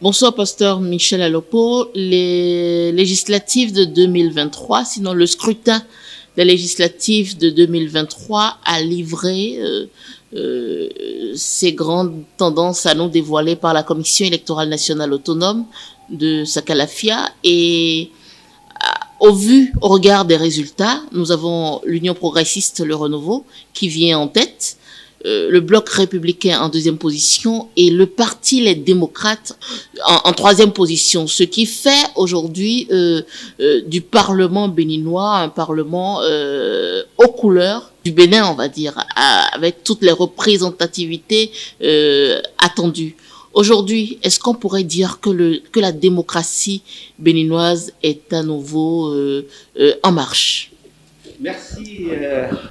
Bonsoir, pasteur Michel Alopo. Les législatives de 2023, sinon le scrutin des législatives de 2023 a livré ces grandes tendances à nous dévoilées par la Commission électorale nationale autonome de Sakalafia. Et au regard des résultats, nous avons l'Union progressiste, le Renouveau, qui vient en tête, le Bloc républicain en deuxième position et le Parti Les Démocrates en troisième position. Ce qui fait aujourd'hui du Parlement béninois un Parlement aux couleurs du Bénin, on va dire, avec toutes les représentativités attendues. Aujourd'hui, est-ce qu'on pourrait dire que la démocratie béninoise est à nouveau en marche? Merci,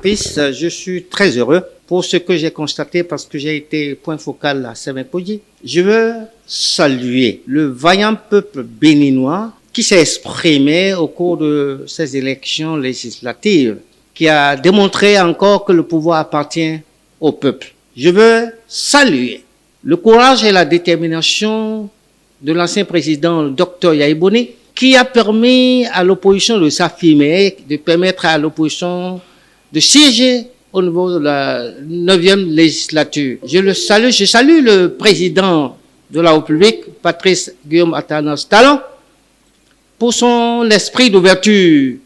Chris. Je suis très heureux pour ce que j'ai constaté parce que j'ai été point focal à Sémépoudi. Je veux saluer le vaillant peuple béninois qui s'est exprimé au cours de ces élections législatives, qui a démontré encore que le pouvoir appartient au peuple. Je veux saluer le courage et la détermination de l'ancien président, le Dr Yaïboni, qui a permis à l'opposition de s'affirmer, de permettre à l'opposition de siéger au niveau de la 9e législature. Je salue le président de la République, Patrice Guillaume Atanas Talon, pour son esprit d'ouverture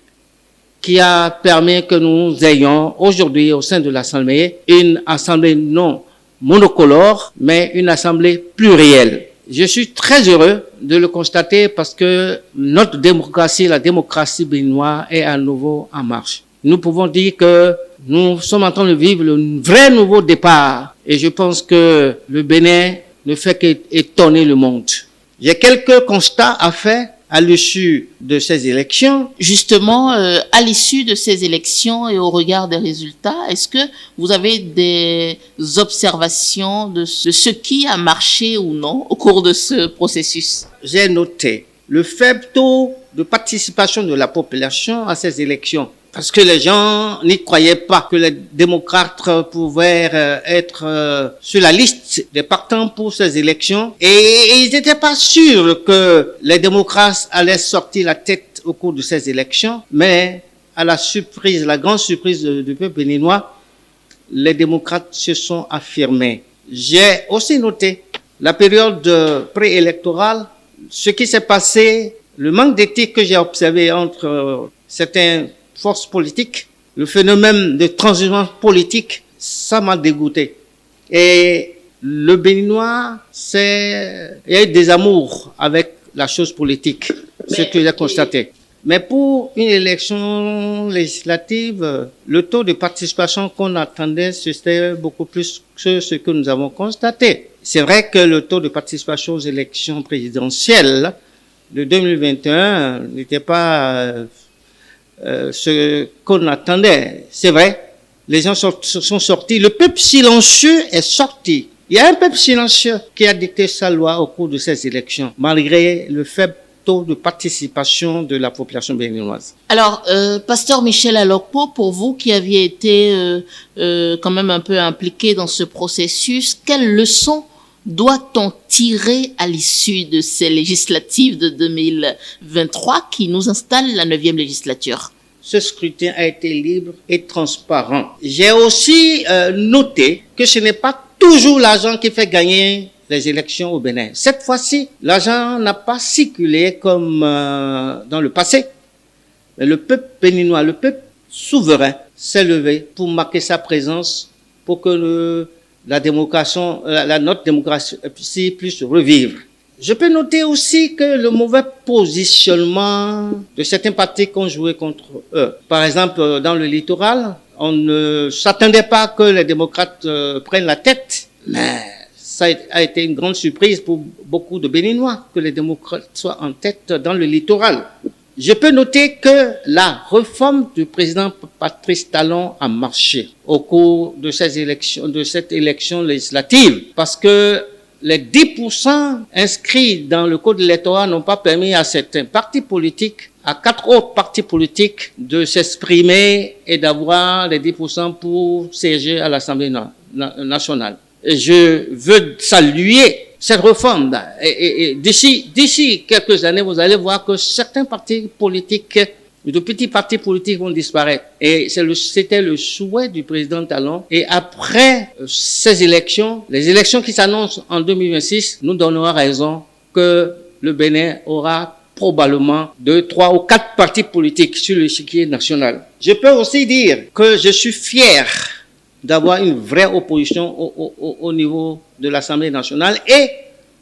qui a permis que nous ayons aujourd'hui au sein de l'Assemblée une assemblée non monocolore, mais une assemblée plurielle. Je suis très heureux de le constater parce que notre démocratie, la démocratie béninoise, est à nouveau en marche. Nous pouvons dire que nous sommes en train de vivre le vrai nouveau départ et je pense que le Bénin ne fait qu'étonner le monde. J'ai quelques constats à faire à l'issue de ces élections. Justement, à l'issue de ces élections et au regard des résultats, est-ce que vous avez des observations de ce qui a marché ou non au cours de ce processus? J'ai noté le faible taux de participation de la population à ces élections. Parce que les gens n'y croyaient pas que les démocrates pouvaient être sur la liste des partants pour ces élections. Et ils n'étaient pas sûrs que les démocrates allaient sortir la tête au cours de ces élections. Mais à la surprise, la grande surprise du peuple béninois, les démocrates se sont affirmés. J'ai aussi noté la période préélectorale, ce qui s'est passé, le manque d'éthique que j'ai observé entre certains forces politiques, le phénomène de transhumance politique, ça m'a dégoûté. Et le Béninois, il y a eu des amours avec la chose politique, ce que j'ai constaté. Mais pour une élection législative, le taux de participation qu'on attendait, c'était beaucoup plus que ce que nous avons constaté. C'est vrai que le taux de participation aux élections présidentielles de 2021 n'était pas ce qu'on attendait. C'est vrai, les gens sont sortis. Le peuple silencieux est sorti. Il y a un peuple silencieux qui a dicté sa loi au cours de ces élections, malgré le faible taux de participation de la population béninoise. Alors, pasteur Michel Alopo, pour vous qui aviez été quand même un peu impliqué dans ce processus, quelles leçons doit-on tirer à l'issue de ces législatives de 2023 qui nous installent la 9e législature? Ce scrutin a été libre et transparent. J'ai aussi noté que ce n'est pas toujours l'argent qui fait gagner les élections au Bénin. Cette fois-ci, l'argent n'a pas circulé comme dans le passé. Mais le peuple béninois, le peuple souverain, s'est levé pour marquer sa présence, pour que notre démocratie puisse revivre. Je peux noter aussi que le mauvais positionnement de certains partis qui ont joué contre eux. Par exemple, dans le littoral, on ne s'attendait pas que les démocrates prennent la tête, mais ça a été une grande surprise pour beaucoup de Béninois que les démocrates soient en tête dans le littoral. Je peux noter que la réforme du président Patrice Talon a marché au cours de cette élection législative, parce que les 10% inscrits dans le code électoral n'ont pas permis à certains partis politiques, à 4 autres partis politiques, de s'exprimer et d'avoir les 10% pour siéger à l'Assemblée nationale. Et je veux saluer cette réforme, et d'ici quelques années, vous allez voir que certains partis politiques, de petits partis politiques vont disparaître. Et c'était le souhait du président Talon. Et après ces élections, les élections qui s'annoncent en 2026, nous donnerons raison que le Bénin aura probablement 2, 3 ou 4 partis politiques sur l'échiquier national. Je peux aussi dire que je suis fier d'avoir une vraie opposition au niveau de l'Assemblée nationale et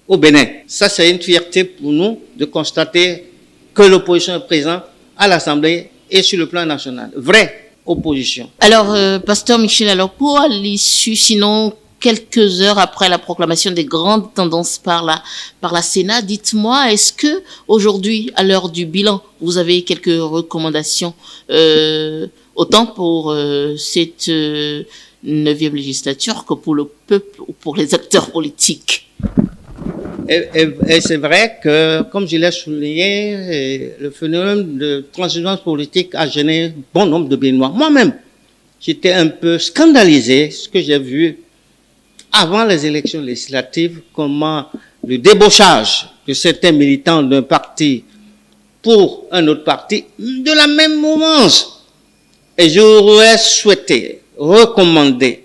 au Bénin. Ça, c'est une fierté pour nous de constater que l'opposition est présente à l'Assemblée et sur le plan national. Vraie opposition. Alors, Pasteur Michel Alokpo, à l'issue, sinon, quelques heures après la proclamation des grandes tendances par la Sénat, dites-moi, est-ce que aujourd'hui, à l'heure du bilan, vous avez quelques recommandations, autant pour cette 9e législature que pour le peuple ou pour les acteurs politiques? Et c'est vrai que, comme je l'ai souligné, le phénomène de transhumance politique a gêné bon nombre de Béninois. Moi-même, j'étais un peu scandalisé, ce que j'ai vu avant les élections législatives, comment le débauchage de certains militants d'un parti pour un autre parti, de la même mouvance. Et j'aurais souhaité recommander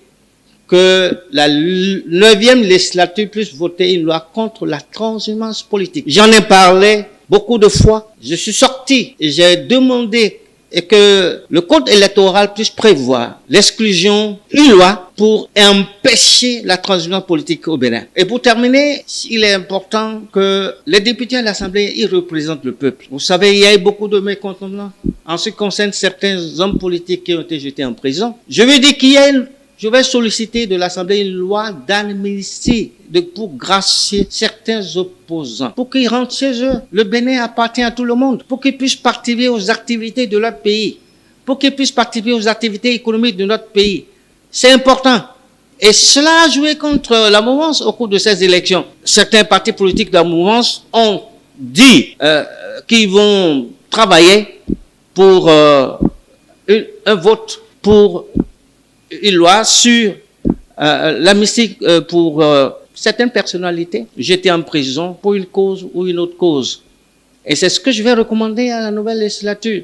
que la 9e législature puisse voter une loi contre la transhumance politique. J'en ai parlé beaucoup de fois. Je suis sorti et j'ai demandé que le code électoral puisse prévoir l'exclusion d'une loi pour empêcher la transhumance politique au Bénin. Et pour terminer, il est important que les députés à l'Assemblée, ils représentent le peuple. Vous savez, il y a eu beaucoup de mécontentement en ce qui concerne certains hommes politiques qui ont été jetés en prison. Je veux dire je vais solliciter de l'Assemblée une loi d'amnistie pour gracier certains opposants, pour qu'ils rentrent chez eux. Le Bénin appartient à tout le monde, pour qu'ils puissent participer aux activités de leur pays, pour qu'ils puissent participer aux activités économiques de notre pays. C'est important. Et cela a joué contre la mouvance au cours de ces élections. Certains partis politiques de la mouvance ont dit qu'ils vont travailler pour un vote pour une loi sur l'amnistie pour certaines personnalités jetées en prison pour une cause ou une autre cause. Et c'est ce que je vais recommander à la nouvelle législature.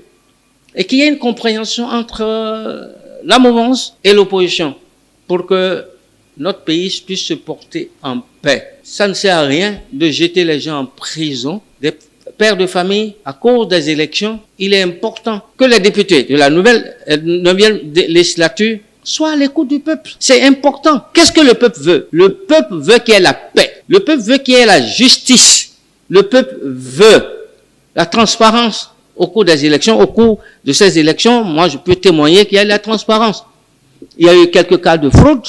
Et qu'il y ait une compréhension entre la mouvance et l'opposition pour que notre pays puisse se porter en paix. Ça ne sert à rien de jeter les gens en prison, des pères de famille, à cause des élections. Il est important que les députés de la nouvelle 9e législature soient à l'écoute du peuple. C'est important. Qu'est-ce que le peuple veut? Le peuple veut qu'il y ait la paix. Le peuple veut qu'il y ait la justice. Le peuple veut la transparence au cours des élections. Au cours de ces élections, moi, je peux témoigner qu'il y a la transparence. Il y a eu quelques cas de fraude,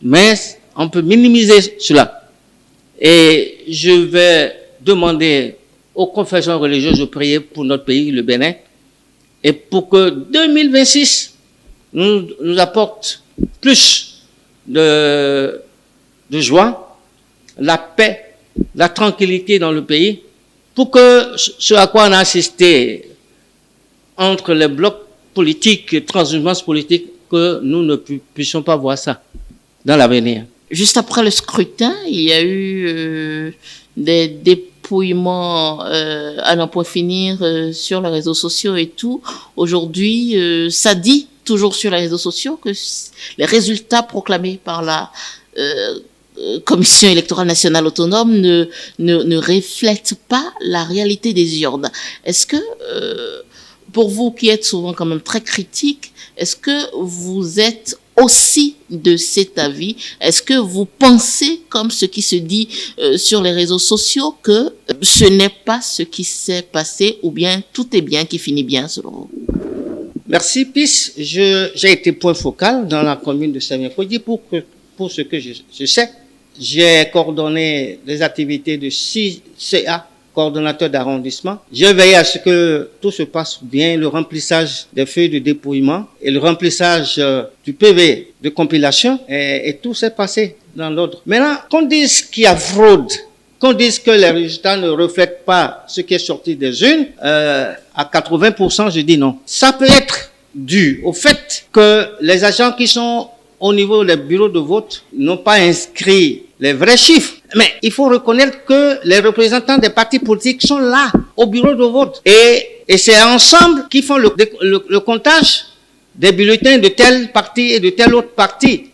mais on peut minimiser cela. Et je vais demander aux confessions religieuses de prier pour notre pays, le Bénin, et pour que 2026 nous apporte plus de joie, la paix, la tranquillité dans le pays, pour que ce à quoi on a assisté entre les blocs politiques, transhumance politique, que nous ne puissions pas voir ça dans l'avenir. Juste après le scrutin, il y a eu des dépouillements à n'en point finir sur les réseaux sociaux et tout. Aujourd'hui, ça dit toujours sur les réseaux sociaux que les résultats proclamés par la Commission électorale nationale autonome ne reflètent pas la réalité des urnes. Est-ce que, pour vous qui êtes souvent quand même très critique, est-ce que vous êtes aussi de cet avis? Est-ce que vous pensez, comme ce qui se dit sur les réseaux sociaux, que ce n'est pas ce qui s'est passé, ou bien tout est bien qui finit bien selon vous? Merci, PIS. J'ai été point focal dans la commune de Samiakodi pour ce que je sais. J'ai coordonné les activités de 6 CA, coordonnateurs d'arrondissement. J'ai veillé à ce que tout se passe bien, le remplissage des feuilles de dépouillement et le remplissage du PV de compilation, et tout s'est passé dans l'ordre. Maintenant, qu'on dise qu'il y a fraude, qu'on dise que les résultats ne reflètent pas ce qui est sorti des urnes, à 80%, je dis non. Ça peut être dû au fait que les agents qui sont au niveau des bureaux de vote n'ont pas inscrit les vrais chiffres. Mais il faut reconnaître que les représentants des partis politiques sont là, au bureau de vote. Et c'est ensemble qu'ils font le comptage des bulletins de tel parti et de tel autre parti.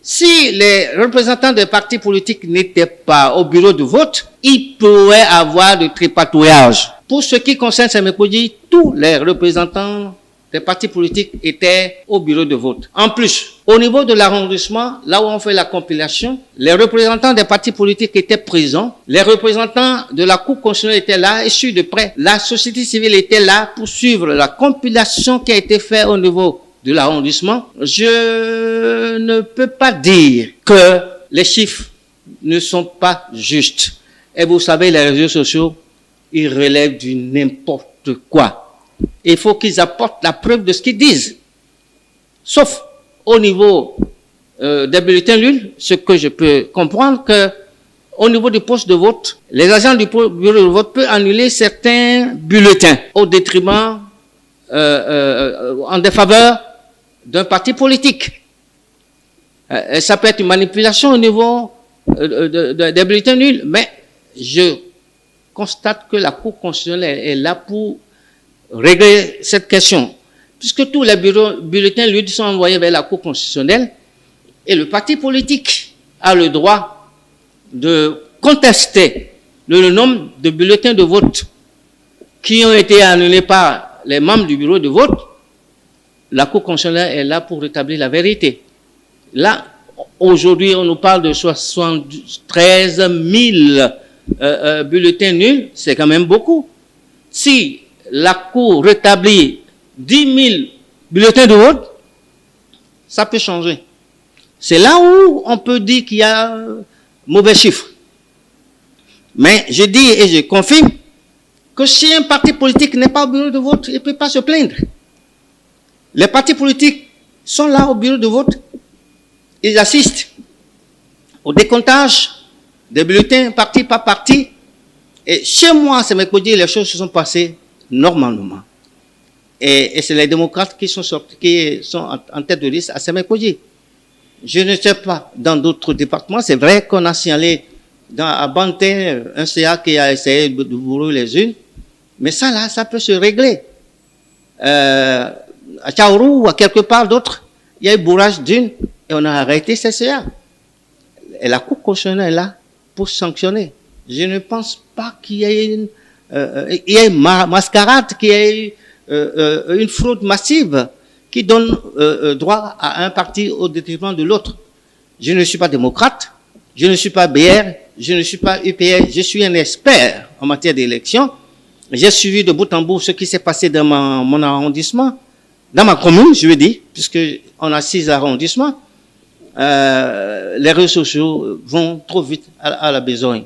Si les représentants des partis politiques n'étaient pas au bureau de vote, il pourrait avoir de tripatouillage. Pour ce qui concerne Sémékodji, tous les représentants des partis politiques étaient au bureau de vote. En plus, au niveau de l'arrondissement, là où on fait la compilation, les représentants des partis politiques étaient présents, les représentants de la Cour constitutionnelle étaient là et suivent de près. La société civile était là pour suivre la compilation qui a été faite au niveau de l'arrondissement. Je ne peux pas dire que les chiffres ne sont pas justes. Et vous savez, les réseaux sociaux, ils relèvent du n'importe quoi. Il faut qu'ils apportent la preuve de ce qu'ils disent. Sauf au niveau des bulletins nuls, ce que je peux comprendre que au niveau du poste de vote, les agents du bureau de vote peuvent annuler certains bulletins au détriment, en défaveur d'un parti politique. Ça peut être une manipulation au niveau des bulletins nuls, mais je constate que la Cour constitutionnelle est là pour régler cette question. Puisque tous les bulletins nuls sont envoyés vers la Cour constitutionnelle et le parti politique a le droit de contester le nombre de bulletins de vote qui ont été annulés par les membres du bureau de vote. La Cour constitutionnelle est là pour rétablir la vérité. Là, aujourd'hui, on nous parle de 73 000 bulletins nuls, c'est quand même beaucoup. Si la Cour rétablit 10 000 bulletins de vote, ça peut changer. C'est là où on peut dire qu'il y a mauvais chiffres. Mais je dis et je confirme que si un parti politique n'est pas au bureau de vote, il ne peut pas se plaindre. Les partis politiques sont là au bureau de vote, ils assistent au décomptage des bulletins parti par parti. Et chez moi, c'est mercredi, les choses se sont passées normalement. Et c'est les démocrates qui sont sortis, qui sont en tête de liste à Sémékodji. Je ne sais pas, dans d'autres départements, c'est vrai qu'on a signalé à Banté un CA qui a essayé de brûler les unes, mais ça là, ça peut se régler. À Tchaourou ou à quelque part d'autre, il y a eu bourrage d'une et on a arrêté ces CA. Et la Cour constitutionnelle est là pour sanctionner. Je ne pense pas qu'il y ait une mascarade, qu'il y ait une fraude massive qui donne droit à un parti au détriment de l'autre. Je ne suis pas démocrate, je ne suis pas BR, je ne suis pas UPR, je suis un expert en matière d'élection. J'ai suivi de bout en bout ce qui s'est passé dans mon arrondissement, dans ma commune, je veux dire, puisque on a 6 arrondissements. Les réseaux sociaux vont trop vite à la besogne.